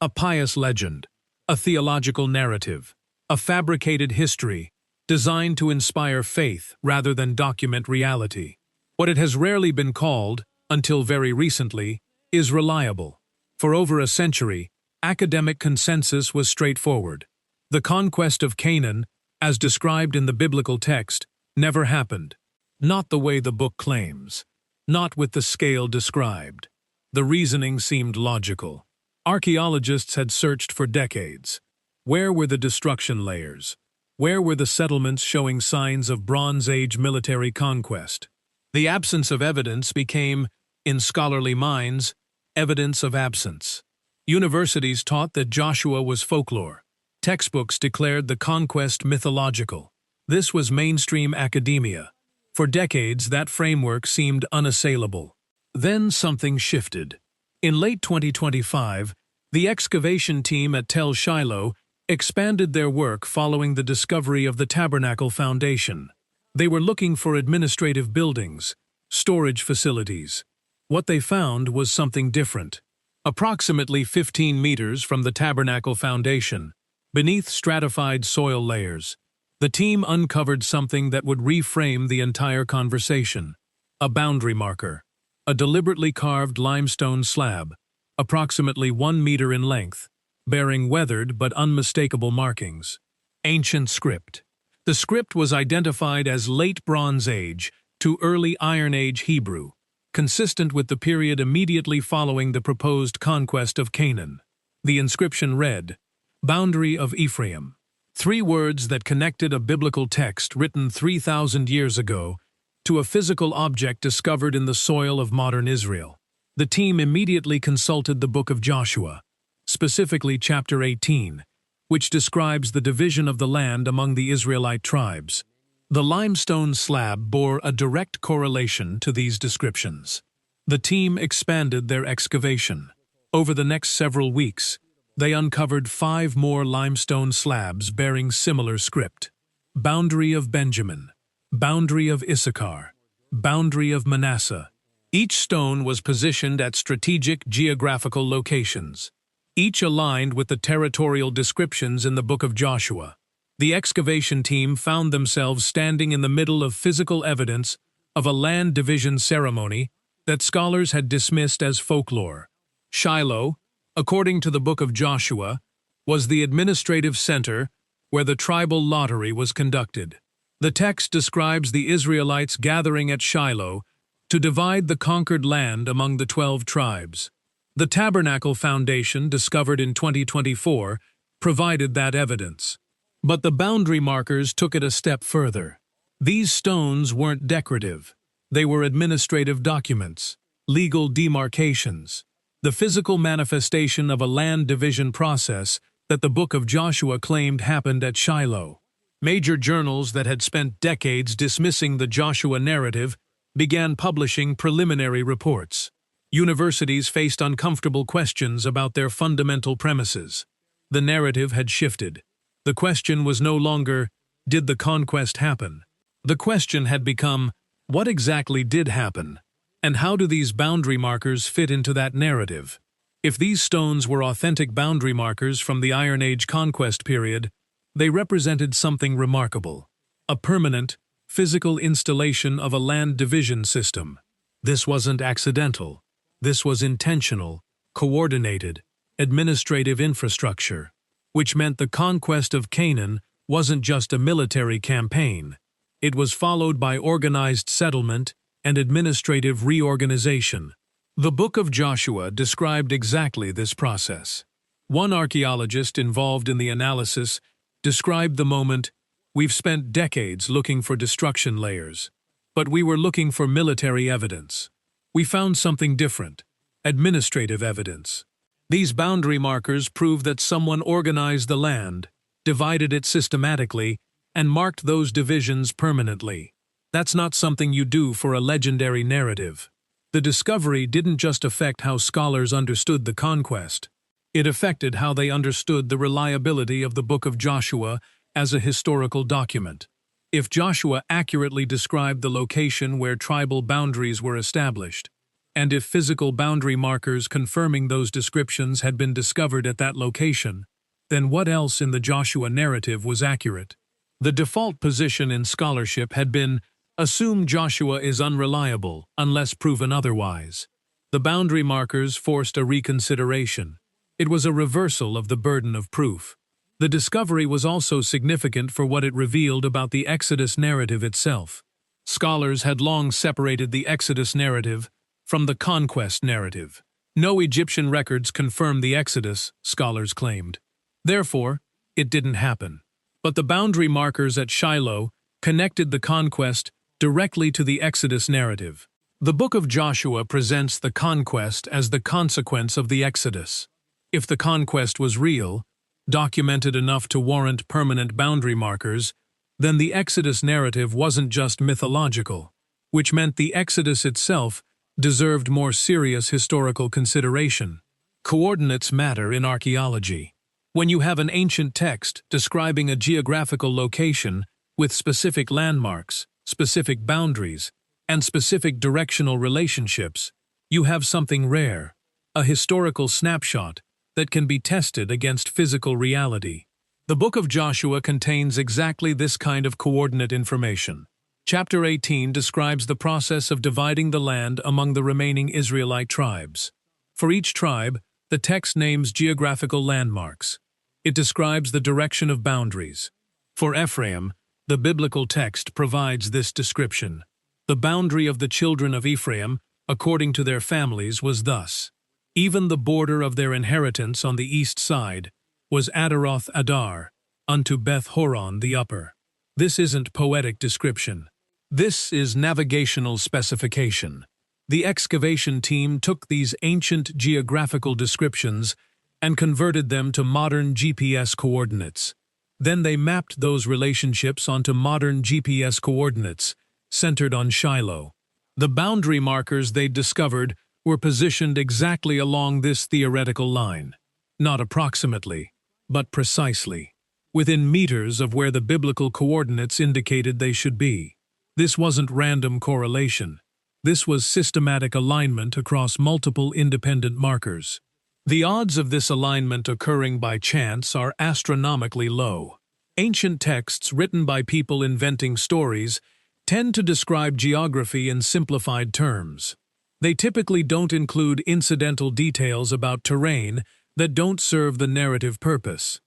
A pious legend, a theological narrative, a fabricated history designed to inspire faith rather than document reality. What it has rarely been called, until very recently, is reliable. For over a century, academic consensus was straightforward. The conquest of Canaan, as described in the biblical text, never happened. Not the way the book claims. Not with the scale described. The reasoning seemed logical. Archaeologists had searched for decades. Where were the destruction layers? Where were the settlements showing signs of Bronze Age military conquest? The absence of evidence became, in scholarly minds, evidence of absence. Universities taught that Joshua was folklore. Textbooks declared the conquest mythological. This was mainstream academia. For decades, that framework seemed unassailable. Then something shifted. In late 2025, the excavation team at Tel Shiloh expanded their work following the discovery of the Tabernacle foundation. They were looking for administrative buildings, storage facilities. What they found was something different. Approximately 15 meters from the Tabernacle foundation, beneath stratified soil layers, the team uncovered something that would reframe the entire conversation. A boundary marker. A deliberately carved limestone slab, approximately 1 meter in length, bearing weathered but unmistakable markings. Ancient script. The script was identified as Late Bronze Age to Early Iron Age Hebrew, consistent with the period immediately following the proposed conquest of Canaan. The inscription read, "Boundary of Ephraim." 3 words that connected a biblical text written 3,000 years ago to a physical object discovered in the soil of modern Israel. The team immediately consulted the book of Joshua, specifically chapter 18, which describes the division of the land among the Israelite tribes. The limestone slab bore a direct correlation to these descriptions. The team expanded their excavation. Over the next several weeks, they uncovered 5 more limestone slabs bearing similar script. Boundary of Benjamin. Boundary of Issachar. Boundary of Manasseh. Each stone was positioned at strategic geographical locations, each aligned with the territorial descriptions in the book of Joshua. The excavation team found themselves standing in the middle of physical evidence of a land division ceremony that scholars had dismissed as folklore. Shiloh, according to the book of Joshua, was the administrative center where the tribal lottery was conducted. The text describes the Israelites gathering at Shiloh to divide the conquered land among the 12 tribes. The Tabernacle foundation, discovered in 2024, provided that evidence. But the boundary markers took it a step further. These stones weren't decorative. They were administrative documents, legal demarcations, the physical manifestation of a land division process that the book of Joshua claimed happened at Shiloh. Major journals that had spent decades dismissing the Joshua narrative began publishing preliminary reports. Universities faced uncomfortable questions about their fundamental premises. The narrative had shifted. The question was no longer, did the conquest happen? The question had become, what exactly did happen? And how do these boundary markers fit into that narrative? If these stones were authentic boundary markers from the Iron Age conquest period, they represented something remarkable, a permanent, physical installation of a land division system. This wasn't accidental. This was intentional, coordinated, administrative infrastructure, which meant the conquest of Canaan wasn't just a military campaign. It was followed by organized settlement and administrative reorganization. The book of Joshua described exactly this process. One archaeologist involved in the analysis described the moment, "We've spent decades looking for destruction layers, but we were looking for military evidence. We found something different, administrative evidence. These boundary markers prove that someone organized the land, divided it systematically, and marked those divisions permanently. That's not something you do for a legendary narrative." The discovery didn't just affect how scholars understood the conquest. It affected how they understood the reliability of the book of Joshua as a historical document. If Joshua accurately described the location where tribal boundaries were established, and if physical boundary markers confirming those descriptions had been discovered at that location, then what else in the Joshua narrative was accurate? The default position in scholarship had been, assume Joshua is unreliable unless proven otherwise. The boundary markers forced a reconsideration. It was a reversal of the burden of proof. The discovery was also significant for what it revealed about the Exodus narrative itself. Scholars had long separated the Exodus narrative from the Conquest narrative. No Egyptian records confirm the Exodus, scholars claimed. Therefore, it didn't happen. But the boundary markers at Shiloh connected the Conquest directly to the Exodus narrative. The book of Joshua presents the Conquest as the consequence of the Exodus. If the Conquest was real, documented enough to warrant permanent boundary markers, then the Exodus narrative wasn't just mythological, which meant the Exodus itself deserved more serious historical consideration. Coordinates matter in archaeology. When you have an ancient text describing a geographical location with specific landmarks, specific boundaries, and specific directional relationships, you have something rare, a historical snapshot that can be tested against physical reality. The book of Joshua contains exactly this kind of coordinate information. Chapter 18 describes the process of dividing the land among the remaining Israelite tribes. For each tribe, the text names geographical landmarks. It describes the direction of boundaries. For Ephraim, the biblical text provides this description. The boundary of the children of Ephraim, according to their families, was thus. Even the border of their inheritance on the east side was Adaroth Adar, unto Beth Horon the upper. This isn't poetic description. This is navigational specification. The excavation team took these ancient geographical descriptions and converted them to modern GPS coordinates. Then they mapped those relationships onto modern GPS coordinates, centered on Shiloh. The boundary markers they'd discovered were positioned exactly along this theoretical line. Not approximately, but precisely, within meters of where the biblical coordinates indicated they should be. This wasn't random correlation. This was systematic alignment across multiple independent markers. The odds of this alignment occurring by chance are astronomically low. Ancient texts written by people inventing stories tend to describe geography in simplified terms. They typically don't include incidental details about terrain that don't serve the narrative purpose.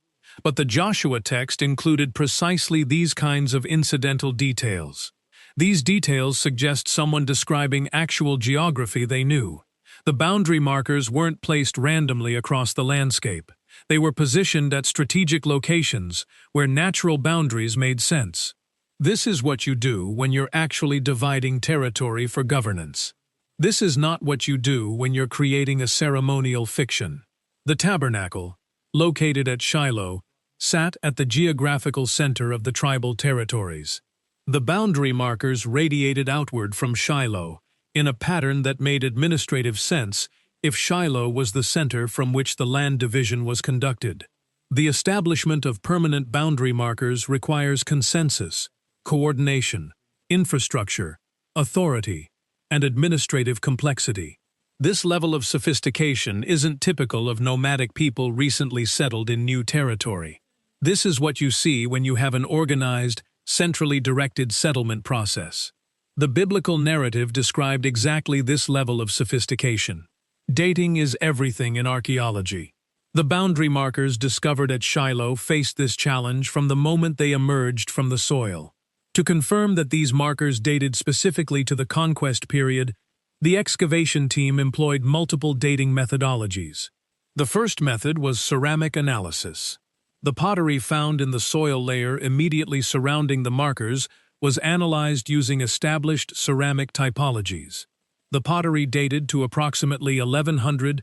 But the Joshua text included precisely these kinds of incidental details. These details suggest someone describing actual geography they knew. The boundary markers weren't placed randomly across the landscape. They were positioned at strategic locations where natural boundaries made sense. This is what you do when you're actually dividing territory for governance. This is not what you do when you're creating a ceremonial fiction. The Tabernacle, located at Shiloh, sat at the geographical center of the tribal territories. The boundary markers radiated outward from Shiloh in a pattern that made administrative sense if Shiloh was the center from which the land division was conducted. The establishment of permanent boundary markers requires consensus, coordination, infrastructure, authority, and administrative complexity. This level of sophistication isn't typical of nomadic people recently settled in new territory. This is what you see when you have an organized, centrally directed settlement process. The biblical narrative described exactly this level of sophistication. Dating is everything in archaeology. The boundary markers discovered at Shiloh faced this challenge from the moment they emerged from the soil. To confirm that these markers dated specifically to the Conquest period, the excavation team employed multiple dating methodologies. The first method was ceramic analysis. The pottery found in the soil layer immediately surrounding the markers was analyzed using established ceramic typologies. The pottery dated to approximately 1100–1050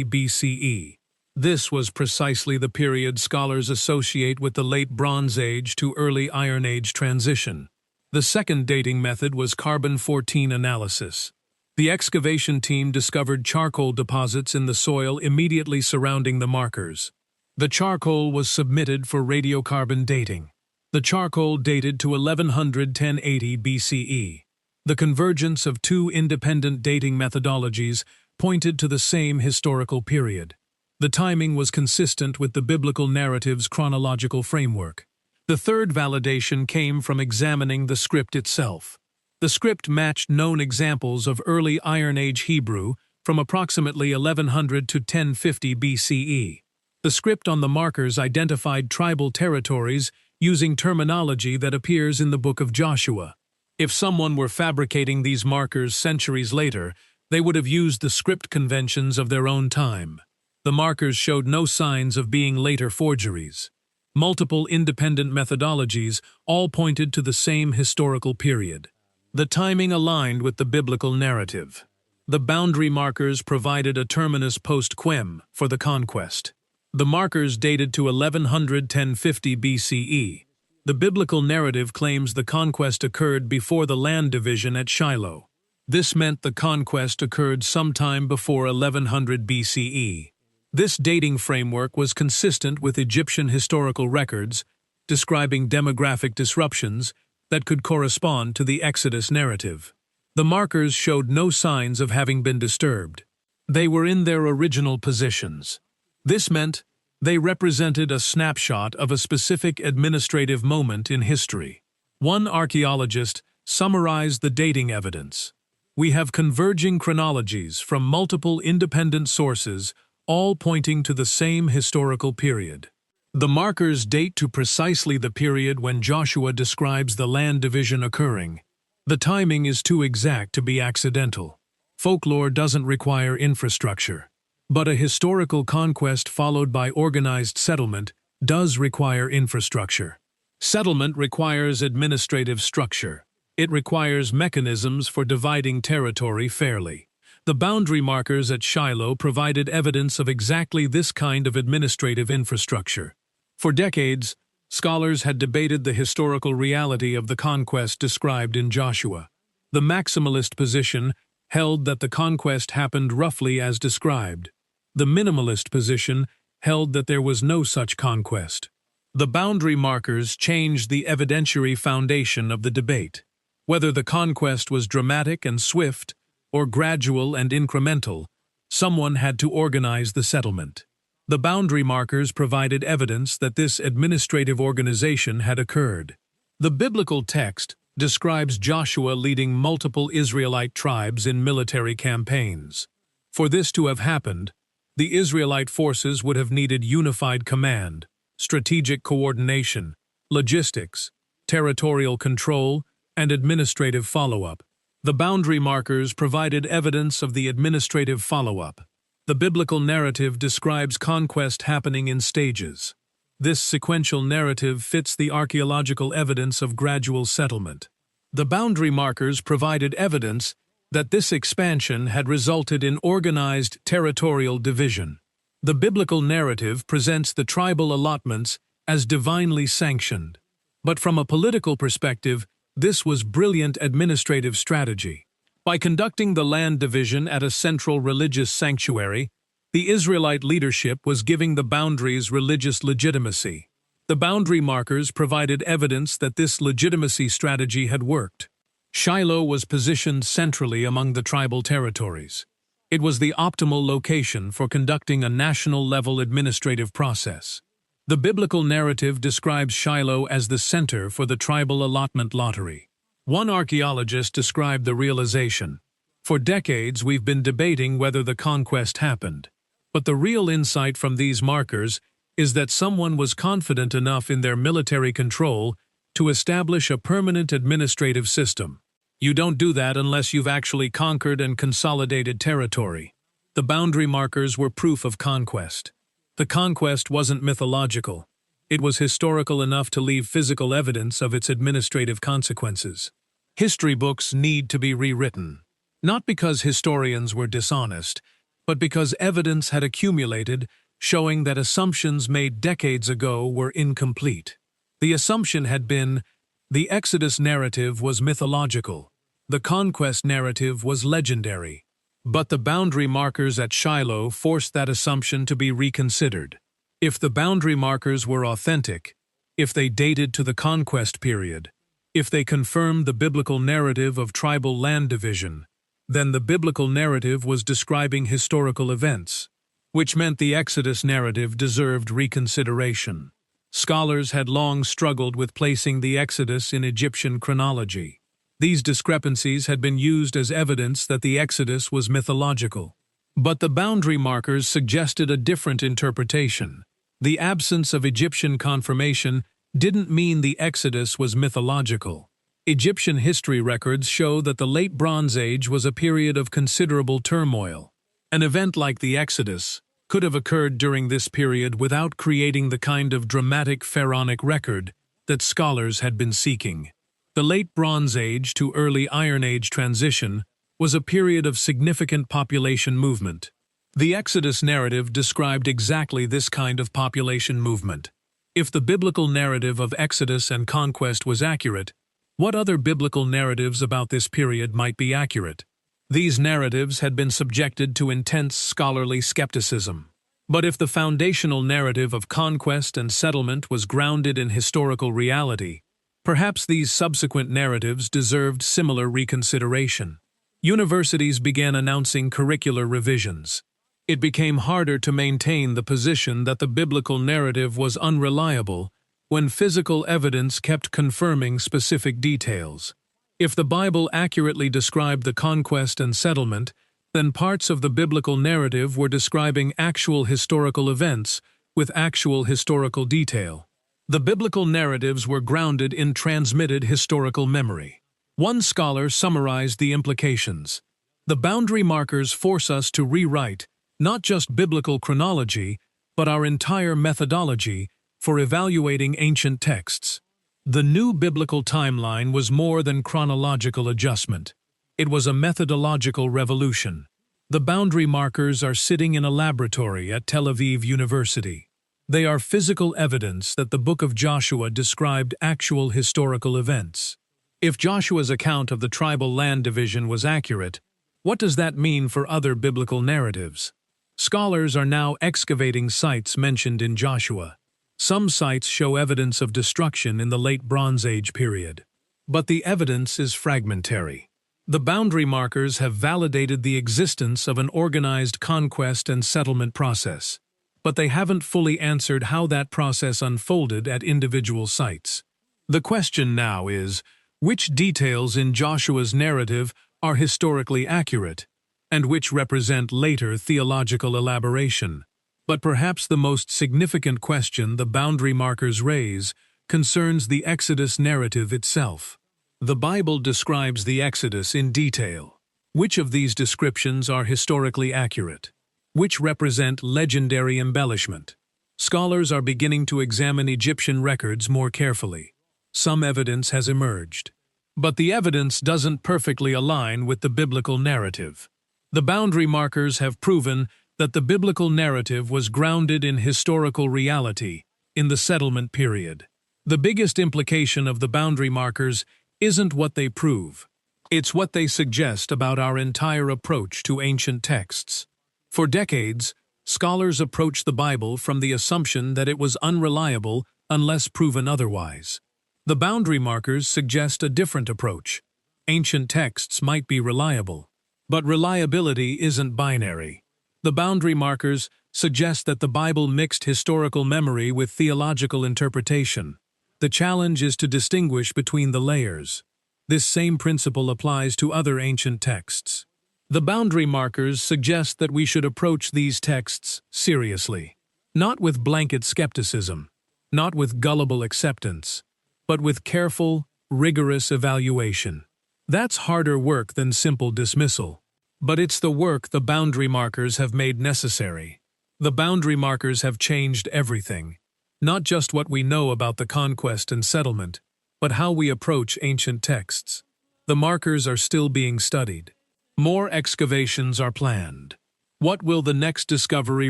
BCE. This was precisely the period scholars associate with the late Bronze Age to early Iron Age transition. The second dating method was carbon-14 analysis. The excavation team discovered charcoal deposits in the soil immediately surrounding the markers. The charcoal was submitted for radiocarbon dating. The charcoal dated to 1100–1080 BCE. The convergence of two independent dating methodologies pointed to the same historical period. The timing was consistent with the biblical narrative's chronological framework. The third validation came from examining the script itself. The script matched known examples of early Iron Age Hebrew from approximately 1100 to 1050 BCE. The script on the markers identified tribal territories using terminology that appears in the Book of Joshua. If someone were fabricating these markers centuries later, they would have used the script conventions of their own time. The markers showed no signs of being later forgeries. Multiple independent methodologies all pointed to the same historical period. The timing aligned with the biblical narrative. The boundary markers provided a terminus post quem for the conquest. The markers dated to 1100–1050 BCE. The biblical narrative claims the conquest occurred before the land division at Shiloh. This meant the conquest occurred sometime before 1100 BCE. This dating framework was consistent with Egyptian historical records, describing demographic disruptions that could correspond to the Exodus narrative. The markers showed no signs of having been disturbed. They were in their original positions. This meant they represented a snapshot of a specific administrative moment in history. One archaeologist summarized the dating evidence. We have converging chronologies from multiple independent sources, all pointing to the same historical period. The markers date to precisely the period when Joshua describes the land division occurring. The timing is too exact to be accidental. Folklore doesn't require infrastructure. But a historical conquest followed by organized settlement does require infrastructure. Settlement requires administrative structure. It requires mechanisms for dividing territory fairly. The boundary markers at Shiloh provided evidence of exactly this kind of administrative infrastructure. For decades, scholars had debated the historical reality of the conquest described in Joshua. The maximalist position held that the conquest happened roughly as described. The minimalist position held that there was no such conquest. The boundary markers changed the evidentiary foundation of the debate. Whether the conquest was dramatic and swift or gradual and incremental, someone had to organize the settlement. The boundary markers provided evidence that this administrative organization had occurred. The biblical text describes Joshua leading multiple Israelite tribes in military campaigns. For this to have happened, the Israelite forces would have needed unified command, strategic coordination, logistics, territorial control, and administrative follow-up. The boundary markers provided evidence of the administrative follow-up. The biblical narrative describes conquest happening in stages. This sequential narrative fits the archaeological evidence of gradual settlement. The boundary markers provided evidence that this expansion had resulted in organized territorial division. The biblical narrative presents the tribal allotments as divinely sanctioned. But from a political perspective, this was brilliant administrative strategy. By conducting the land division at a central religious sanctuary, the Israelite leadership was giving the boundaries religious legitimacy. The boundary markers provided evidence that this legitimacy strategy had worked. Shiloh was positioned centrally among the tribal territories. It was the optimal location for conducting a national-level administrative process. The biblical narrative describes Shiloh as the center for the tribal allotment lottery. One archaeologist described the realization. For decades, we've been debating whether the conquest happened. But the real insight from these markers is that someone was confident enough in their military control to establish a permanent administrative system. You don't do that unless you've actually conquered and consolidated territory. The boundary markers were proof of conquest. The conquest wasn't mythological. It was historical enough to leave physical evidence of its administrative consequences. History books need to be rewritten, not because historians were dishonest, but because evidence had accumulated showing that assumptions made decades ago were incomplete. The assumption had been, the Exodus narrative was mythological, the conquest narrative was legendary. But the boundary markers at Shiloh forced that assumption to be reconsidered. If the boundary markers were authentic, if they dated to the conquest period, If they confirmed the biblical narrative of tribal land division, then the biblical narrative was describing historical events, which meant the Exodus narrative deserved reconsideration. Scholars had long struggled with placing the Exodus in Egyptian chronology. These discrepancies had been used as evidence that the Exodus was mythological. But the boundary markers suggested a different interpretation. The absence of Egyptian confirmation didn't mean the Exodus was mythological. Egyptian history records show that the Late Bronze Age was a period of considerable turmoil. An event like the Exodus could have occurred during this period without creating the kind of dramatic pharaonic record that scholars had been seeking. The Late Bronze Age to early Iron Age transition was a period of significant population movement. The Exodus narrative described exactly this kind of population movement. If the biblical narrative of Exodus and Conquest was accurate, what other biblical narratives about this period might be accurate? These narratives had been subjected to intense scholarly skepticism. But if the foundational narrative of conquest and settlement was grounded in historical reality, perhaps these subsequent narratives deserved similar reconsideration. Universities began announcing curricular revisions. It became harder to maintain the position that the biblical narrative was unreliable when physical evidence kept confirming specific details. If the Bible accurately described the conquest and settlement, then parts of the biblical narrative were describing actual historical events with actual historical detail. The biblical narratives were grounded in transmitted historical memory. One scholar summarized the implications. The boundary markers force us to rewrite not just biblical chronology, but our entire methodology for evaluating ancient texts. The new biblical timeline was more than chronological adjustment. It was a methodological revolution. The boundary markers are sitting in a laboratory at Tel Aviv University. They are physical evidence that the book of Joshua described actual historical events. If Joshua's account of the tribal land division was accurate, what does that mean for other biblical narratives? Scholars are now excavating sites mentioned in Joshua. Some sites show evidence of destruction in the Late Bronze Age period. But the evidence is fragmentary. The boundary markers have validated the existence of an organized conquest and settlement process, but they haven't fully answered how that process unfolded at individual sites. The question now is, which details in Joshua's narrative are historically accurate, and which represent later theological elaboration? But perhaps the most significant question the boundary markers raise concerns the Exodus narrative itself. The Bible describes the Exodus in detail. Which of these descriptions are historically accurate? Which represent legendary embellishment? Scholars are beginning to examine Egyptian records more carefully. Some evidence has emerged. But the evidence doesn't perfectly align with the biblical narrative. The boundary markers have proven that the biblical narrative was grounded in historical reality in the settlement period. The biggest implication of the boundary markers isn't what they prove. It's what they suggest about our entire approach to ancient texts. For decades, scholars approached the Bible from the assumption that it was unreliable unless proven otherwise. The boundary markers suggest a different approach. Ancient texts might be reliable, but reliability isn't binary. The boundary markers suggest that the Bible mixed historical memory with theological interpretation. The challenge is to distinguish between the layers. This same principle applies to other ancient texts. The boundary markers suggest that we should approach these texts seriously, not with blanket skepticism, not with gullible acceptance, but with careful, rigorous evaluation. That's harder work than simple dismissal. But it's the work the boundary markers have made necessary. The boundary markers have changed everything, not just what we know about the conquest and settlement, but how we approach ancient texts. The markers are still being studied. More excavations are planned. What will the next discovery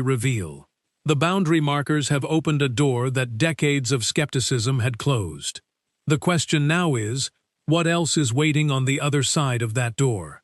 reveal? The boundary markers have opened a door that decades of skepticism had closed. The question now is, what else is waiting on the other side of that door?